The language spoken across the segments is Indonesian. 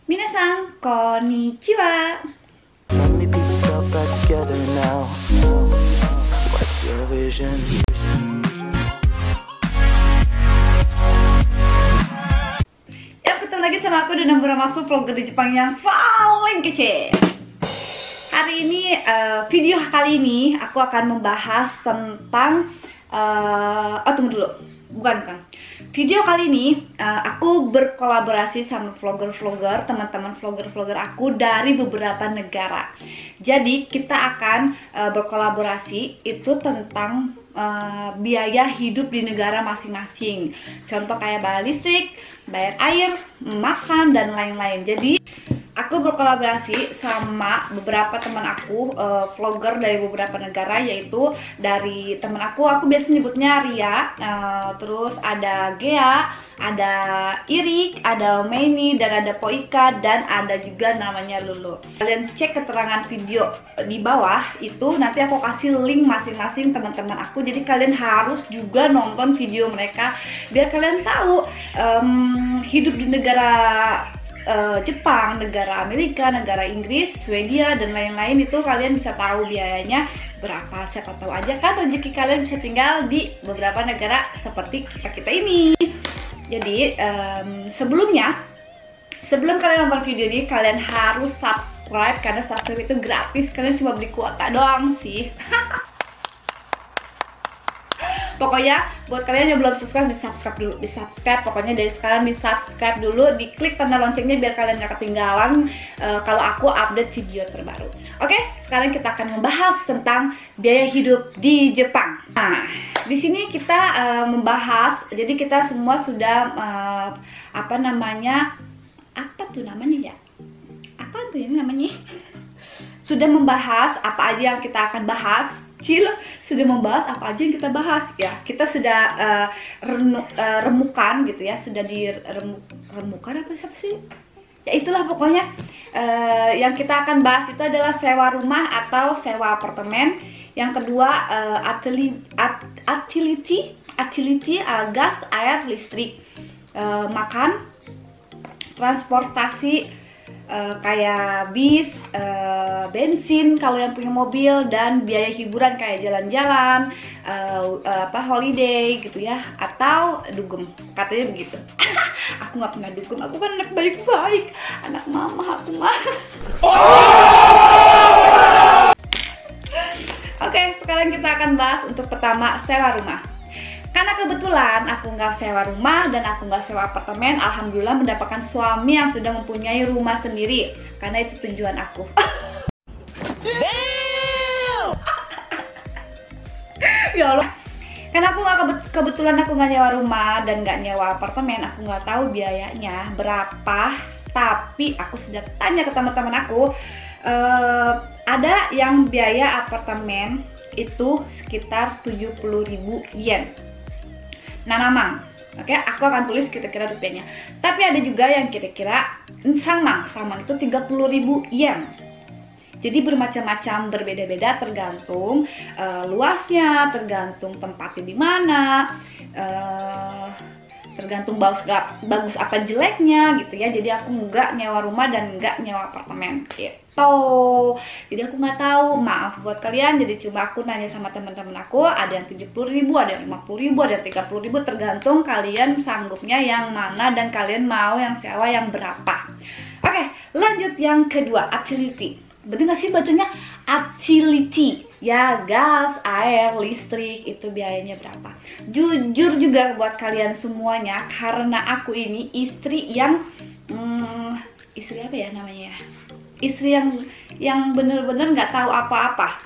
Minasan, konnichiwa. So many pieces all back together now. What's your vision? Ya, ketemu lagi sama aku dan Masuk, vlogger di Jepang yang paling kece. Hari ini, video kali ini aku akan membahas tentang tunggu dulu. Bukan. Video kali ini aku berkolaborasi sama vlogger-vlogger, teman-teman vlogger-vlogger aku dari beberapa negara. Jadi kita akan berkolaborasi itu tentang biaya hidup di negara masing-masing. Contoh kayak bayar listrik, bayar air, makan, dan lain-lain. Jadi aku berkolaborasi sama beberapa teman aku, vlogger dari beberapa negara, yaitu dari teman aku biasa nyebutnya Ria, terus ada Gea, ada Irik, ada Meini, dan ada Poika, dan ada juga namanya Lulu. Kalian cek keterangan video di bawah, itu nanti aku kasih link masing-masing teman-teman aku, jadi kalian harus juga nonton video mereka, biar kalian tahu hidup di negara Jepang, negara Amerika, negara Inggris, Swedia, dan lain-lain, itu kalian bisa tahu biayanya berapa. Siapa tahu aja kan rezeki kalian bisa tinggal di beberapa negara seperti kita ini. Jadi sebelum kalian nonton video ini, kalian harus subscribe, karena subscribe itu gratis, kalian cuma beli kuota doang sih. Pokoknya buat kalian yang belum subscribe, di subscribe. Pokoknya dari sekarang di subscribe dulu, diklik tanda loncengnya biar kalian gak ketinggalan kalau aku update video terbaru. Oke, sekarang kita akan membahas tentang biaya hidup di Jepang. Nah, di sini kita membahas, jadi kita semua sudah apa tuh namanya? Sudah membahas apa aja yang kita akan bahas. Sudah membahas apa aja yang kita bahas ya. Kita sudah remukan gitu ya, sudah diremukan apa sih? Ya itulah pokoknya yang kita akan bahas itu adalah sewa rumah atau sewa apartemen. Yang kedua utility, gas, air, listrik, makan, transportasi kayak bis, bensin kalau yang punya mobil, dan biaya hiburan kayak jalan-jalan, holiday gitu ya, atau dugem, katanya begitu. Aku nggak pernah dugem, aku kan anak baik-baik, anak mama aku mah. Oke, sekarang kita akan bahas untuk pertama, sewa rumah. Karena kebetulan aku nggak sewa rumah dan aku nggak sewa apartemen, alhamdulillah mendapatkan suami yang sudah mempunyai rumah sendiri. Karena itu tujuan aku. Ya Allah. Karena aku kebetulan aku nggak nyewa rumah dan nggak nyewa apartemen, aku nggak tahu biayanya berapa. Tapi aku sudah tanya ke teman-teman aku, ada yang biaya apartemen itu sekitar 70.000 yen. Nanamang, oke, aku akan tulis kira-kira rupiahnya. Tapi ada juga yang kira-kira samang itu 30.000 yen. Jadi bermacam-macam, berbeda-beda tergantung luasnya, tergantung tempatnya di mana, tergantung bagus apa jeleknya gitu ya. Jadi aku nggak nyewa rumah dan nggak nyewa apartemen gitu. Jadi aku nggak tahu, maaf buat kalian. Jadi cuma aku nanya sama teman-teman aku, ada yang 70.000, ada yang 50.000, ada yang 30.000, tergantung kalian sanggupnya yang mana dan kalian mau yang sewa yang berapa. Oke, lanjut yang kedua, utility. Betul nggak sih bacanya? Utility. Ya, gas, air, listrik, itu biayanya berapa. Jujur juga buat kalian semuanya, karena aku ini istri yang istri apa ya namanya ya, istri yang bener-bener nggak tahu apa-apa.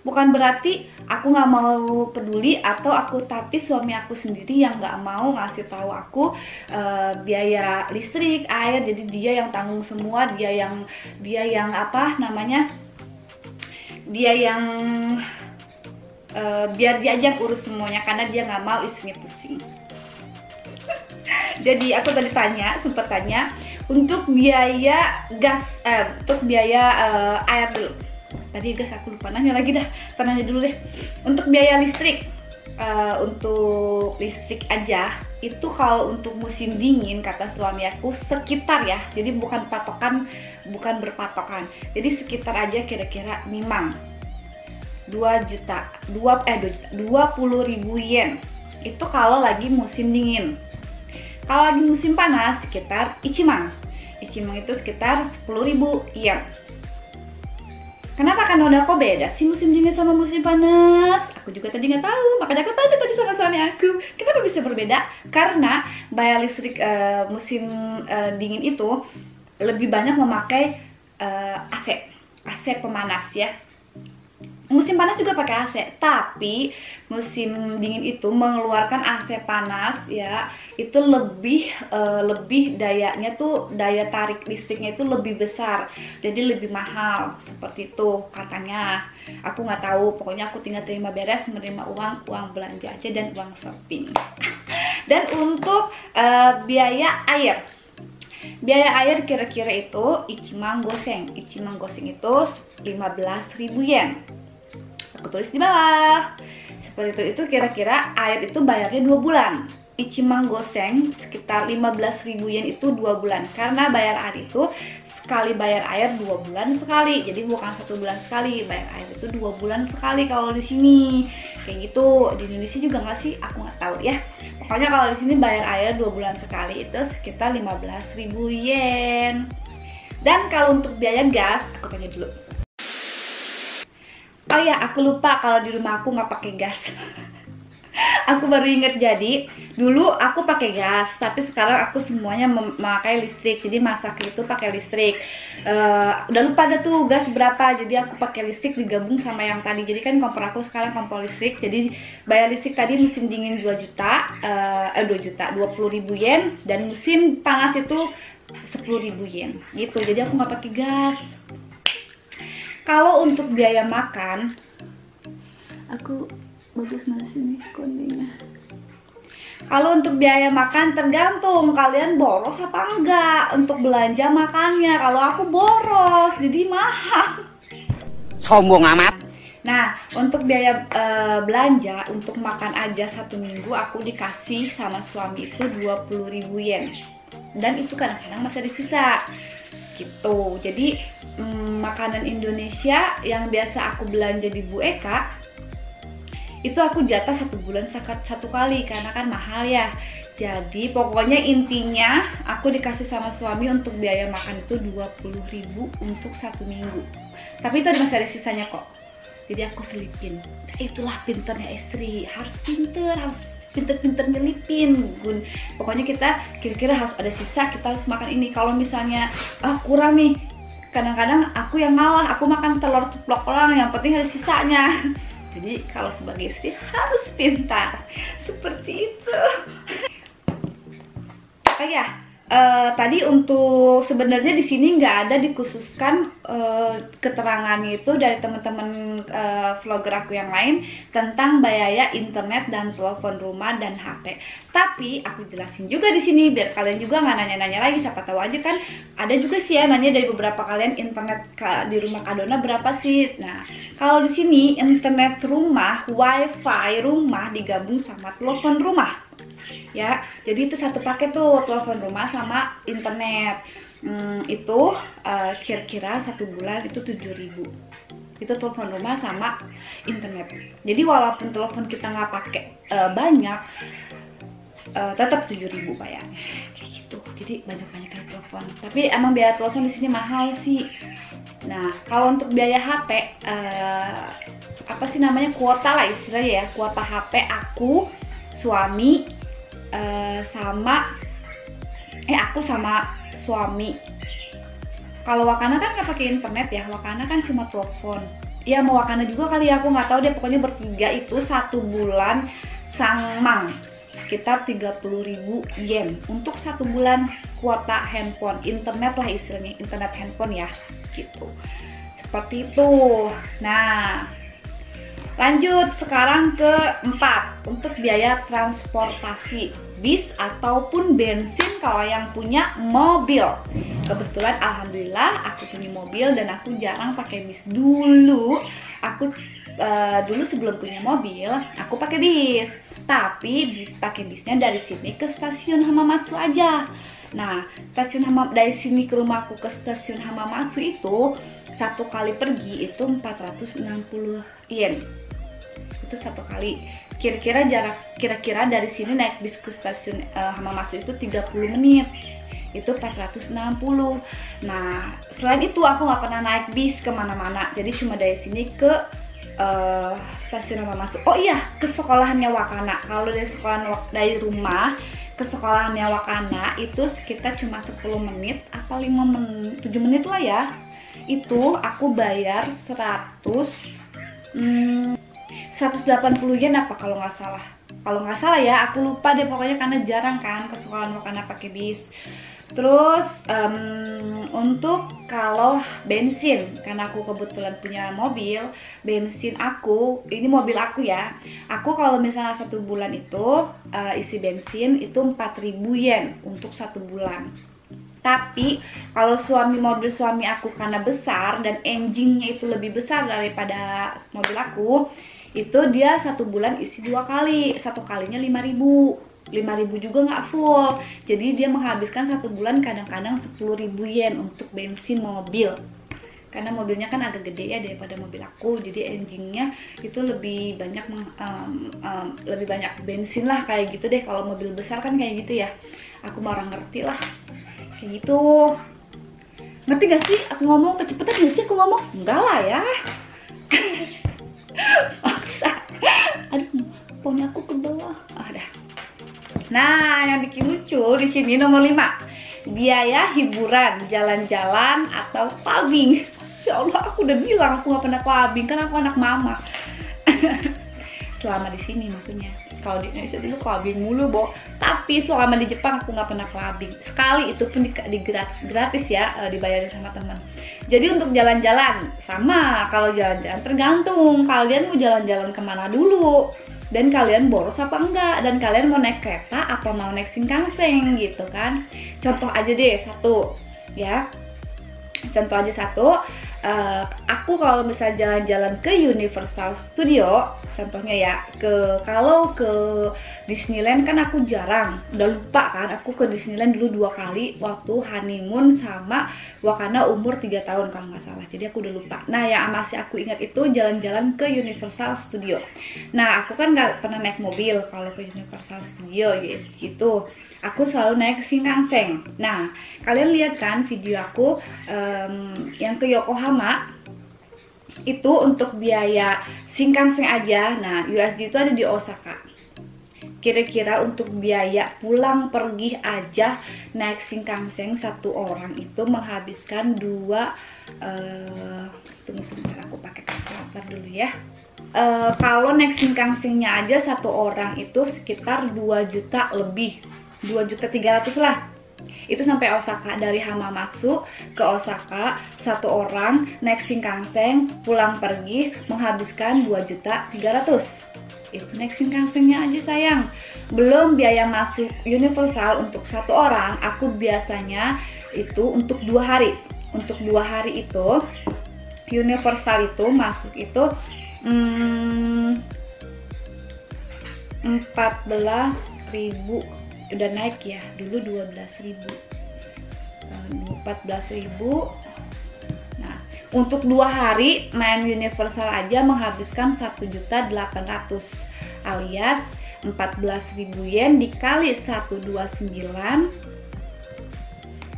Bukan berarti aku nggak mau peduli atau tapi suami aku sendiri yang nggak mau ngasih tahu aku biaya listrik, air. Jadi dia yang tanggung semua, dia yang biar dia aja urus semuanya, karena dia nggak mau istrinya pusing. Jadi aku tadi sempat tanya untuk biaya gas, untuk biaya air dulu. Tadi gas aku lupa nanya lagi dah, tanya dulu deh. Untuk biaya listrik, untuk listrik aja itu kalau untuk musim dingin kata suami aku sekitar ya, jadi bukan patokan, bukan berpatokan, jadi sekitar aja kira-kira memang 20.000 yen itu kalau lagi musim dingin. Kalau lagi musim panas sekitar ichimang itu sekitar 10.000 yen. Kenapa Kanoda kok beda sih musim dingin sama musim panas? Aku juga tadi nggak tahu, makanya aku tanya tadi sama suami aku, kenapa bisa berbeda? Karena bayar listrik musim dingin itu lebih banyak memakai AC pemanas ya. Musim panas juga pakai AC, tapi musim dingin itu mengeluarkan AC panas ya, itu lebih dayanya tuh, daya tarik listriknya itu lebih besar, jadi lebih mahal seperti itu katanya. Aku nggak tahu, pokoknya aku tinggal terima beres, menerima uang belanja aja dan uang shopping. Dan untuk biaya air kira-kira itu ichimang goseng itu 15.000 yen. Aku tulis di bawah seperti itu kira-kira air itu bayarnya 2 bulan. Ichimang goseng sekitar 15.000 yen itu 2 bulan, karena bayar air itu sekali bayar air 2 bulan sekali, jadi bukan 1 bulan sekali, bayar air itu 2 bulan sekali kalau di sini kayak gitu. Di Indonesia juga nggak sih, aku nggak tahu ya, pokoknya kalau di sini bayar air 2 bulan sekali itu sekitar 15.000 yen. Dan kalau untuk biaya gas, aku tanya dulu. Oh ya, aku lupa kalau di rumah aku nggak pakai gas. Aku baru inget, jadi dulu aku pakai gas, tapi sekarang aku semuanya memakai listrik. Jadi masak itu pakai listrik. Udah lupa ada tuh gas berapa, jadi aku pakai listrik digabung sama yang tadi. Jadi kan kompor aku sekarang kompor listrik. Jadi bayar listrik tadi musim dingin 20.000 yen, dan musim panas itu 10.000 yen gitu. Jadi aku nggak pakai gas. Kalau untuk biaya makan, aku bagus nggak sih nih kondisinya? Kalau untuk biaya makan tergantung kalian boros apa enggak untuk belanja makannya. Kalau aku boros, jadi mahal. Sombong amat. Nah, untuk biaya belanja untuk makan aja 1 minggu aku dikasih sama suami itu 20.000 yen. Dan itu kadang-kadang masih ada sisa gitu. Jadi makanan Indonesia yang biasa aku belanja di Bu Eka itu aku jatah 1 bulan satu kali, karena kan mahal ya. Jadi pokoknya intinya aku dikasih sama suami untuk biaya makan itu 20.000 untuk 1 minggu. Tapi itu masih ada sisanya kok, jadi aku selipin. Nah, itulah pinternya istri, harus pinter nyelipin. Pokoknya kita kira-kira harus ada sisa, kita harus makan ini. Kalau misalnya kurang nih, kadang-kadang aku yang ngalah, aku makan telur ceplok orang, yang penting ada sisanya. Jadi kalau sebagai istri harus pintar seperti itu. Oh ya, tadi untuk sebenarnya di sini nggak ada dikhususkan keterangannya itu dari teman-teman vlogger aku yang lain tentang biaya internet dan telepon rumah dan HP. Tapi aku jelasin juga di sini biar kalian juga nggak nanya-nanya lagi. Siapa tahu aja kan ada juga sih ya nanya dari beberapa kalian, internet di rumah Kadona berapa sih? Nah, kalau di sini internet rumah, wifi rumah digabung sama telepon rumah. Ya, jadi itu satu paket tuh, telepon rumah sama internet. Itu kira-kira 1 bulan itu 7.000. Itu telepon rumah sama internet. Jadi walaupun telepon kita nggak pakai banyak, tetap 7.000 bayarnya. Kayak gitu. Jadi banyak-banyak telepon. Tapi emang biaya telepon di sini mahal sih. Nah, kalau untuk biaya HP, apa sih namanya, kuota lah istilahnya ya, kuota HP aku, suami, aku sama suami. Kalau Wakana kan nggak pakai internet ya, Wakana kan cuma telepon. Ya mau Wakana juga kali ya, aku nggak tahu deh. Pokoknya bertiga itu 1 bulan sangmang sekitar 30.000 yen untuk 1 bulan kuota handphone, internet lah istilahnya, internet handphone ya, gitu. Seperti itu. Nah, lanjut sekarang ke 4, untuk biaya transportasi, bis ataupun bensin kalau yang punya mobil. Kebetulan alhamdulillah aku punya mobil dan aku jarang pakai bis. Dulu aku dulu sebelum punya mobil aku pakai bis, tapi pakai bisnya dari sini ke stasiun Hamamatsu aja. Nah, dari sini ke rumahku ke stasiun Hamamatsu itu satu kali pergi itu 460 yen. Itu satu kali. Kira-kira dari sini naik bis ke stasiun Hamamatsu itu 30 menit. Itu 460. Nah, selain itu aku nggak pernah naik bis kemana-mana. Jadi cuma dari sini ke stasiun Hamamatsu. Oh iya, ke sekolahannya Wakana. Kalau dari rumah ke sekolahannya Wakana itu sekitar cuma 10 menit atau 7 menit lah ya. Itu aku bayar 180 yen apa kalau nggak salah. Kalau nggak salah ya, aku lupa deh pokoknya karena jarang kan ke sekolahan Wakana pakai bis. Terus untuk kalau bensin, karena aku kebetulan punya mobil, bensin ini mobil aku ya. Aku kalau misalnya 1 bulan itu isi bensin itu 4.000 yen untuk 1 bulan. Tapi kalau mobil suami aku karena besar dan engine-nya itu lebih besar daripada mobil aku, itu dia 1 bulan isi 2 kali, 1 kalinya 5.000 juga nggak full. Jadi dia menghabiskan 1 bulan kadang-kadang 10.000 yen untuk bensin mobil. Karena mobilnya kan agak gede ya daripada mobil aku, jadi engine-nya itu lebih banyak bensin lah kayak gitu deh. Kalau mobil besar kan kayak gitu ya. Aku marah ngerti lah kayak gitu. Ngerti gak sih aku ngomong? Kecepatan gak sih aku ngomong? Enggak lah ya. Maksa. Aduh, pokoknya aku kebelah. Dah. Nah, yang bikin lucu di sini nomor 5. Biaya hiburan, jalan-jalan atau clubbing. Ya Allah, aku udah bilang aku nggak pernah clubbing, kan aku anak mama. Selama di sini maksudnya. Kalau di Indonesia dulu clubbing mulu, Bo. Tapi selama di Jepang aku nggak pernah clubbing. Sekali itu pun gratis ya, dibayarin sama teman. Jadi untuk jalan-jalan sama, kalau jalan-jalan tergantung kalian mau jalan-jalan kemana dulu. Dan kalian boros apa enggak, dan kalian mau naik kereta apa mau naik Shinkansen gitu kan. Contoh aja deh satu ya, aku kalau misalnya jalan-jalan ke Universal Studio contohnya ya, kalau ke Disneyland kan aku jarang, udah lupa kan, aku ke Disneyland dulu 2 kali waktu honeymoon sama Wakana umur 3 tahun kalau nggak salah, jadi aku udah lupa. Nah yang masih aku ingat itu jalan-jalan ke Universal Studio. Nah aku kan nggak pernah naik mobil kalau ke Universal Studio USG itu, aku selalu naik Shinkansen. Nah kalian lihat kan video aku yang ke Yokohama itu untuk biaya Shinkansen aja. Nah USD itu ada di Osaka. Kira-kira untuk biaya pulang pergi aja naik Shinkansen 1 orang itu menghabiskan tunggu sebentar aku pakai kalkulator dulu ya. Kalau naik Shinkansennya aja 1 orang itu sekitar 2 juta lebih, 2.300.000 lah. Itu sampai Osaka, dari Hamamatsu ke Osaka 1 orang naik Shinkansen pulang pergi menghabiskan 2.300.000. Itu naik Shinkansennya aja sayang. Belum biaya masuk Universal untuk 1 orang. Aku biasanya itu untuk 2 hari. Untuk 2 hari itu Universal itu masuk itu 14.000. Udah naik ya, dulu 12.000, 14.000. Nah untuk 2 hari main Universal aja menghabiskan 1.800.000 alias 14.000 yen dikali 129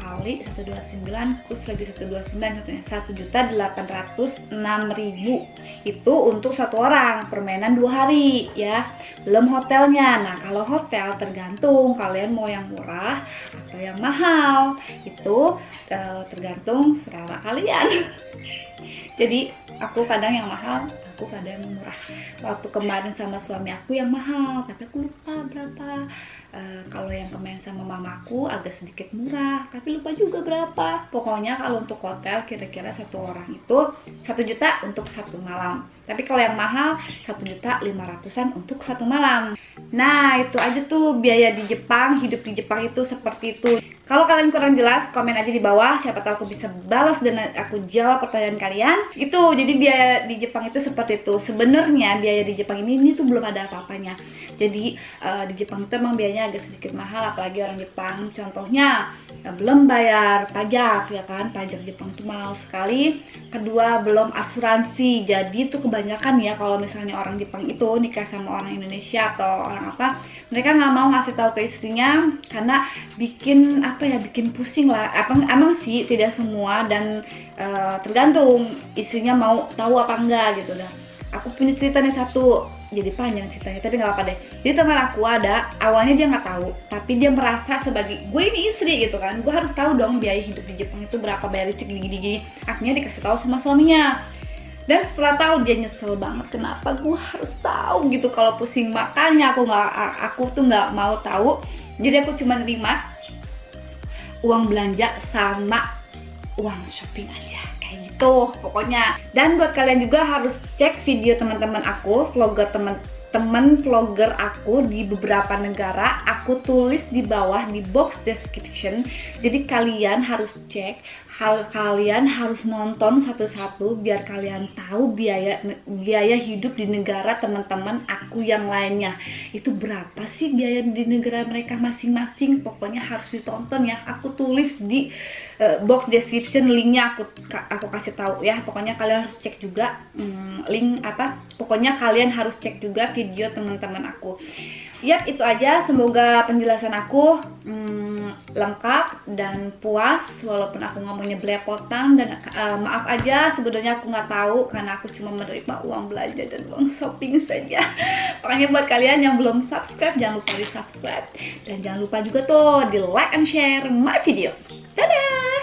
kali 129 plus lagi 129 1.806.000. Itu untuk 1 orang permainan 2 hari ya, belum hotelnya. Nah kalau hotel tergantung kalian mau yang murah atau yang mahal, itu tergantung selera kalian. Jadi aku kadang yang mahal, aku kadang yang murah. Waktu kemarin sama suami aku yang mahal, tapi aku lupa berapa. Kalau yang kemarin sama mamaku agak sedikit murah, tapi lupa juga berapa. Pokoknya kalau untuk hotel kira-kira 1 orang itu 1 juta untuk 1 malam. Tapi kalau yang mahal 1.500.000-an untuk 1 malam. Nah itu aja tuh biaya di Jepang, hidup di Jepang itu seperti itu. Kalau kalian kurang jelas, komen aja di bawah, siapa tahu aku bisa balas dan aku jawab pertanyaan kalian. Itu jadi biaya di Jepang itu seperti itu. Sebenarnya biaya di Jepang ini tuh belum ada apa-apanya. Jadi di Jepang itu emang biayanya agak sedikit mahal, apalagi orang Jepang. Contohnya belum bayar pajak, ya kan? Pajak Jepang tuh mahal sekali. Kedua, belum asuransi. Jadi tuh kebanyakan ya kalau misalnya orang Jepang itu nikah sama orang Indonesia atau orang apa, mereka nggak mau ngasih tahu ke istrinya karena bikin bikin pusing lah. Emang sih tidak semua, dan tergantung istrinya mau tahu apa enggak gitu dah. Aku punya cerita nih satu, jadi panjang ceritanya tapi nggak apa deh. Jadi teman aku ada, awalnya dia nggak tahu, tapi dia merasa sebagai gue ini istri gitu kan, gue harus tahu dong biaya hidup di Jepang itu berapa, bayar listrik gini. Akhirnya dikasih tahu sama suaminya. Dan setelah tahu dia nyesel banget, kenapa gue harus tahu gitu kalau pusing. Makanya aku tuh nggak mau tahu. Jadi aku cuma terima uang belanja sama uang shopping aja kayak gitu pokoknya. Dan buat kalian juga harus cek video teman-teman aku, teman vlogger aku di beberapa negara. Aku tulis di bawah di box description. Jadi kalian harus cek, kalian harus nonton satu-satu biar kalian tahu biaya hidup di negara teman-teman aku yang lainnya itu berapa sih biaya di negara mereka masing-masing. Pokoknya harus ditonton ya. Aku tulis di box description, linknya aku kasih tahu ya. Pokoknya kalian harus cek juga link pokoknya kalian harus cek juga video teman-teman aku. Yap, itu aja. Semoga penjelasan aku lengkap dan puas walaupun aku ngomongnya belepotan. Dan maaf aja sebenarnya aku nggak tahu karena aku cuma menerima uang belanja dan uang shopping saja. Pokoknya buat kalian yang belum subscribe, jangan lupa di subscribe, dan jangan lupa juga tuh di like and share my video. Dadah.